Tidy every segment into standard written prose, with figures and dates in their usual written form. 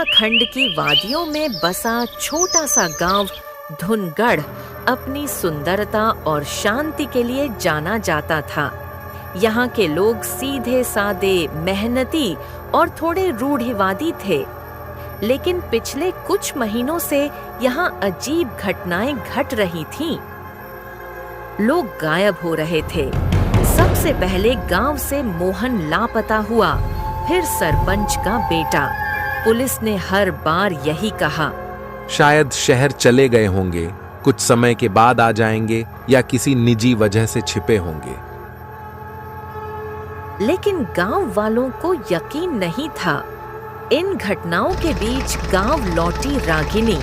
उत्तराखंड की वादियों में बसा छोटा सा गांव धुनगढ़ अपनी सुंदरता और शांति के लिए जाना जाता था। यहाँ के लोग सीधे सादे, मेहनती और थोड़े रूढ़िवादी थे। लेकिन पिछले कुछ महीनों से यहाँ अजीब घटनाएं घट रही थीं। लोग गायब हो रहे थे। सबसे पहले गांव से मोहन लापता हुआ, फिर सरपंच का बेटा। पुलिस ने हर बार यही कहा, शायद शहर चले गए होंगे, कुछ समय के बाद आ जाएंगे या किसी निजी वजह से छिपे होंगे। लेकिन गांव वालों को यकीन नहीं था। इन घटनाओं के बीच गांव लौटी रागिनी,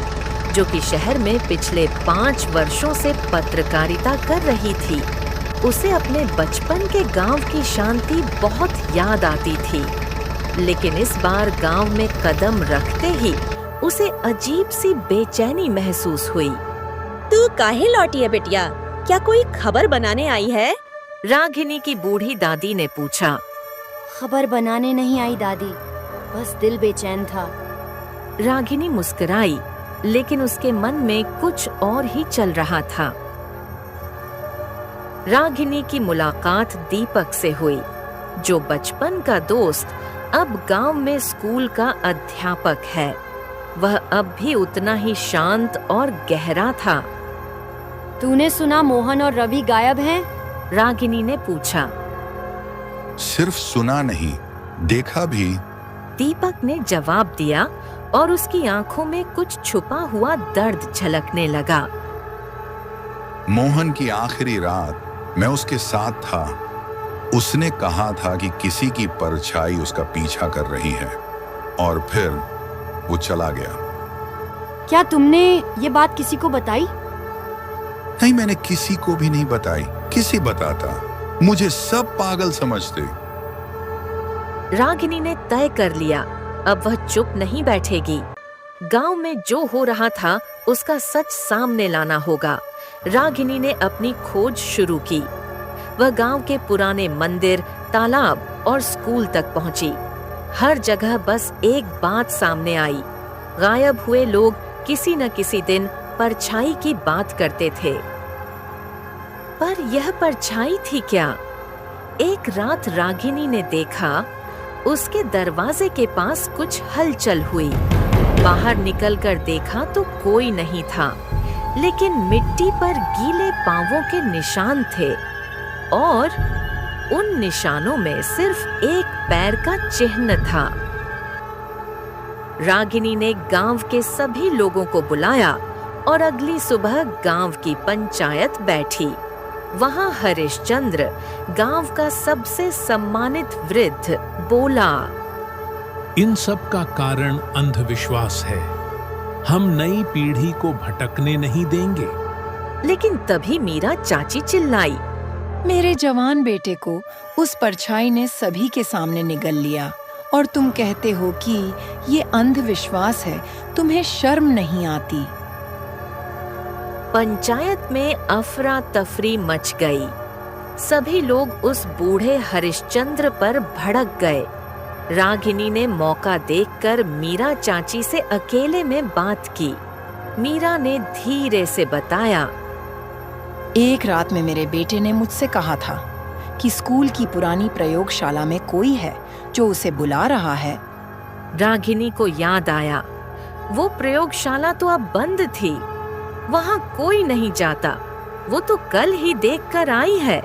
जो कि शहर में पिछले 5 वर्षों से पत्रकारिता कर रही थी। उसे अपने बचपन के गांव की शांति बहुत याद आती थी। लेकिन इस बार गांव में कदम रखते ही उसे अजीब सी बेचैनी महसूस हुई। तू काहे लौटी है बिटिया? क्या कोई खबर बनाने आई है? रागिनी की बूढ़ी दादी ने पूछा। खबर बनाने नहीं आई दादी, बस दिल बेचैन था। रागिनी मुस्कुराई, लेकिन उसके मन में कुछ और ही चल रहा था। रागिनी की मुलाकात दीपक से हुई, जो बचपन का दोस्त अब गांव में स्कूल का अध्यापक है। वह अब भी उतना ही शांत और गहरा था। तूने सुना मोहन और रवि गायब हैं? रागिनी ने पूछा। सिर्फ सुना नहीं, देखा भी। दीपक ने जवाब दिया और उसकी आंखों में कुछ छुपा हुआ दर्द झलकने लगा। मोहन की आखिरी रात मैं उसके साथ था। उसने कहा था कि किसी की परछाई उसका पीछा कर रही है, और फिर वो चला गया। क्या तुमने ये बात किसी को बताई? नहीं, मैंने किसी को भी नहीं बताई। किसी बताता, मुझे सब पागल समझते। रागिनी ने तय कर लिया, अब वह चुप नहीं बैठेगी। गांव में जो हो रहा था उसका सच सामने लाना होगा। रागिनी ने अपनी खोज शुरू की। वह गांव के पुराने मंदिर, तालाब और स्कूल तक पहुंची। हर जगह बस एक बात सामने आई, गायब हुए लोग किसी न किसी दिन परछाई की बात करते थे। पर यह परछाई थी क्या? एक रात रागिनी ने देखा, उसके दरवाजे के पास कुछ हलचल हुई। बाहर निकलकर देखा तो कोई नहीं था, लेकिन मिट्टी पर गीले पांवों के निशान थे, और उन निशानों में सिर्फ एक पैर का चिन्ह था। रागिनी ने गांव के सभी लोगों को बुलाया और अगली सुबह गांव की पंचायत बैठी। वहां हरिश्चंद्र, गांव का सबसे सम्मानित वृद्ध, बोला, इन सब का कारण अंधविश्वास है। हम नई पीढ़ी को भटकने नहीं देंगे। लेकिन तभी मीरा चाची चिल्लाई, मेरे जवान बेटे को उस परछाई ने सभी के सामने निगल लिया, और तुम कहते हो कि ये अंधविश्वास है। तुम्हें शर्म नहीं आती? पंचायत में अफरा तफरी मच गई। सभी लोग उस बूढ़े हरिश्चंद्र पर भड़क गए। रागिनी ने मौका देखकर मीरा चाची से अकेले में बात की। मीरा ने धीरे से बताया, एक रात में मेरे बेटे ने मुझसे कहा था कि स्कूल की पुरानी प्रयोगशाला में कोई है जो उसे बुला रहा है। रागिनी को याद आया, वो प्रयोगशाला तो अब बंद थी। वहां कोई नहीं जाता, वो तो कल ही देखकर आई है।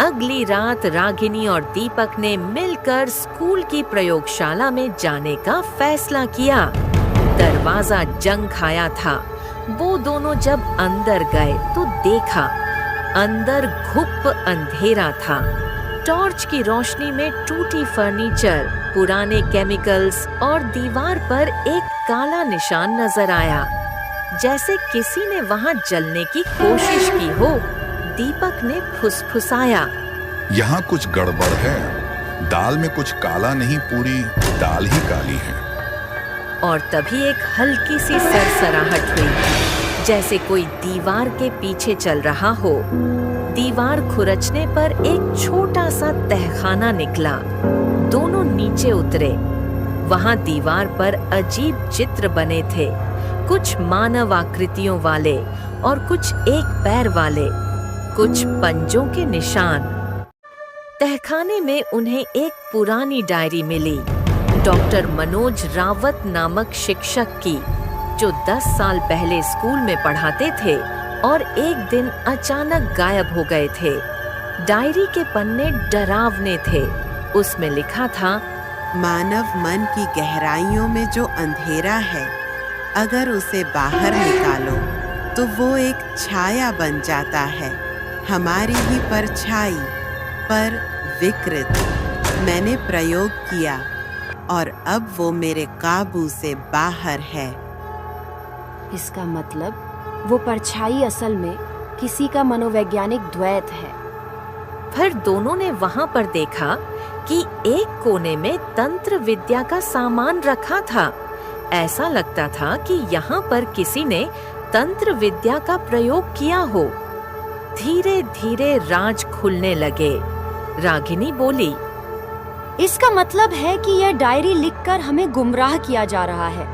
अगली रात रागिनी और दीपक ने मिलकर स्कूल की प्रयोगशाला में जाने का फैसला किया। दरवाजा जंग खाया था। वो दोनों जब अंदर गए तो देखा, अंदर घुप अंधेरा था। टॉर्च की रोशनी में टूटी फर्नीचर, पुराने केमिकल्स और दीवार पर एक काला निशान नजर आया, जैसे किसी ने वहां जलने की कोशिश की हो। दीपक ने फुसफुसाया, यहाँ कुछ गड़बड़ है। दाल में कुछ काला नहीं, पूरी दाल ही काली है। और तभी एक हल्की सी सरसराहट हुई, जैसे कोई दीवार के पीछे चल रहा हो। दीवार खुरचने पर एक छोटा सा तहखाना निकला। दोनों नीचे उतरे। वहां दीवार पर अजीब चित्र बने थे, कुछ मानव आकृतियों वाले और कुछ एक पैर वाले, कुछ पंजों के निशान। तहखाने में उन्हें एक पुरानी डायरी मिली, डॉक्टर मनोज रावत नामक शिक्षक की, जो 10 साल पहले स्कूल में पढ़ाते थे और एक दिन अचानक गायब हो गए थे। डायरी के पन्ने डरावने थे। उसमें लिखा था, मानव मन की गहराइयों में जो अंधेरा है, अगर उसे बाहर निकालो तो वो एक छाया बन जाता है, हमारी ही परछाई, पर विकृत। मैंने प्रयोग किया और अब वो मेरे काबू से बाहर है। इसका मतलब वो परछाई असल में किसी का मनोवैज्ञानिक द्वैत है। फिर दोनों ने वहां पर देखा कि एक कोने में तंत्र विद्या का सामान रखा था। ऐसा लगता था कि यहाँ पर किसी ने तंत्र विद्या का प्रयोग किया हो। धीरे धीरे राज खुलने लगे। रागिनी बोली, इसका मतलब है कि यह डायरी लिखकर हमें गुमराह किया जा रहा है।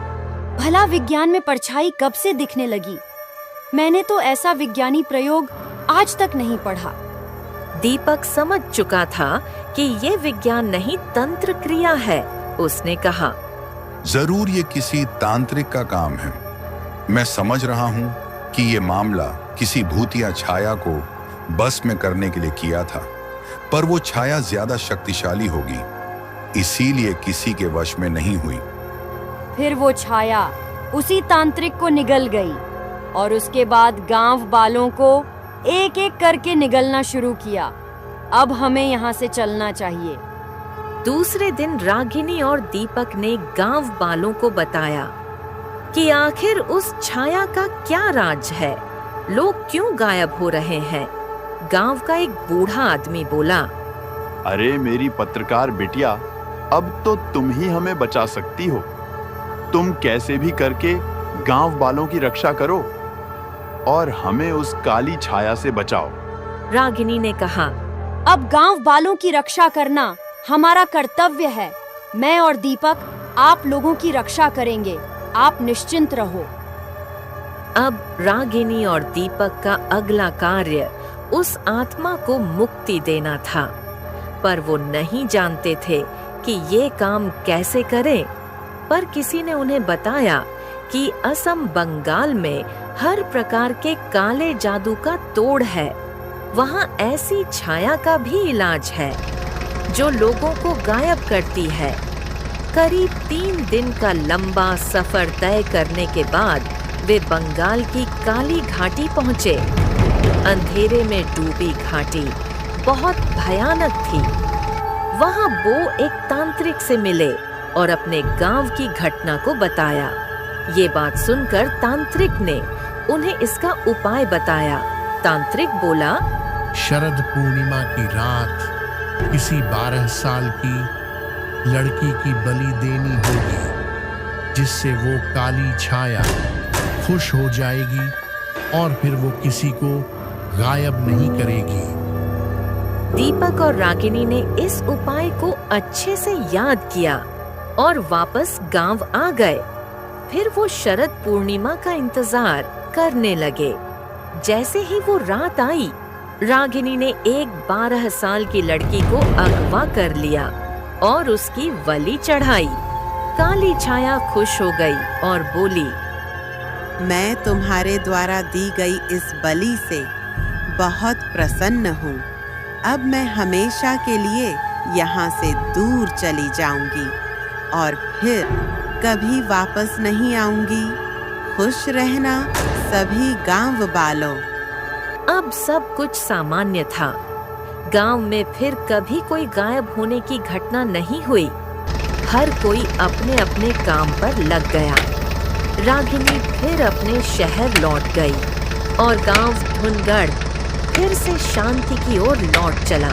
भला विज्ञान में परछाई कब से दिखने लगी? मैंने तो ऐसा विज्ञानी प्रयोग आज तक नहीं पढ़ा। दीपक समझ चुका था कि ये विज्ञान नहीं, तंत्र क्रिया है। उसने कहा, जरूर ये किसी तांत्रिक का काम है। मैं समझ रहा हूँ कि ये मामला किसी भूतिया छाया को बस में करने के लिए किया था, पर वो छाया ज्यादा शक्तिशाली होगी, इसीलिए किसी के वश में नहीं हुई। फिर वो छाया उसी तांत्रिक को निगल गई और उसके बाद गांव वालों को एक एक करके निगलना शुरू किया। अब हमें यहाँ से चलना चाहिए। दूसरे दिन रागिनी और दीपक ने गांव वालों को बताया कि आखिर उस छाया का क्या राज है, लोग क्यों गायब हो रहे हैं। गांव का एक बूढ़ा आदमी बोला, अरे मेरी पत्रकार बिटिया, अब तो तुम ही हमें बचा सकती हो। तुम कैसे भी करके गांव वालों की रक्षा करो और हमें उस काली छाया से बचाओ। रागिनी ने कहा, अब गांव वालों की रक्षा करना हमारा कर्तव्य है। मैं और दीपक आप लोगों की रक्षा करेंगे, आप निश्चिंत रहो। अब रागिनी और दीपक का अगला कार्य उस आत्मा को मुक्ति देना था, पर वो नहीं जानते थे कि ये काम कैसे करें। पर किसी ने उन्हें बताया कि असम बंगाल में हर प्रकार के काले जादू का तोड़ है। वहाँ ऐसी छाया का भी इलाज है जो लोगों को गायब करती है। करीब 3 दिन का लंबा सफर तय करने के बाद वे बंगाल की काली घाटी पहुँचे। अंधेरे में डूबी घाटी बहुत भयानक थी। वहाँ वो एक तांत्रिक से मिले और अपने गांव की घटना को बताया। ये बात सुनकर तांत्रिक ने उन्हें इसका उपाय बताया। तांत्रिक बोला, शरद पूर्णिमा की रात किसी 12 साल की लड़की की बलि देनी होगी, जिससे वो काली छाया खुश हो जाएगी और फिर वो किसी को गायब नहीं करेगी। दीपक और रागिनी ने इस उपाय को अच्छे से याद किया और वापस गांव आ गए। फिर वो शरद पूर्णिमा का इंतजार करने लगे। जैसे ही वो रात आई, रागिनी ने एक 12 साल की लड़की को अगवा कर लिया और उसकी बलि चढ़ाई। काली छाया खुश हो गई और बोली, मैं तुम्हारे द्वारा दी गई इस बलि से बहुत प्रसन्न हूँ। अब मैं हमेशा के लिए यहाँ से दूर चली जाऊंगी और फिर कभी वापस नहीं आऊंगी। खुश रहना सभी गांव वालों। अब सब कुछ सामान्य था। गांव में फिर कभी कोई गायब होने की घटना नहीं हुई। हर कोई अपने अपने काम पर लग गया। रागिनी फिर अपने शहर लौट गई और गांव धुनगढ़ फिर से शांति की ओर लौट चला।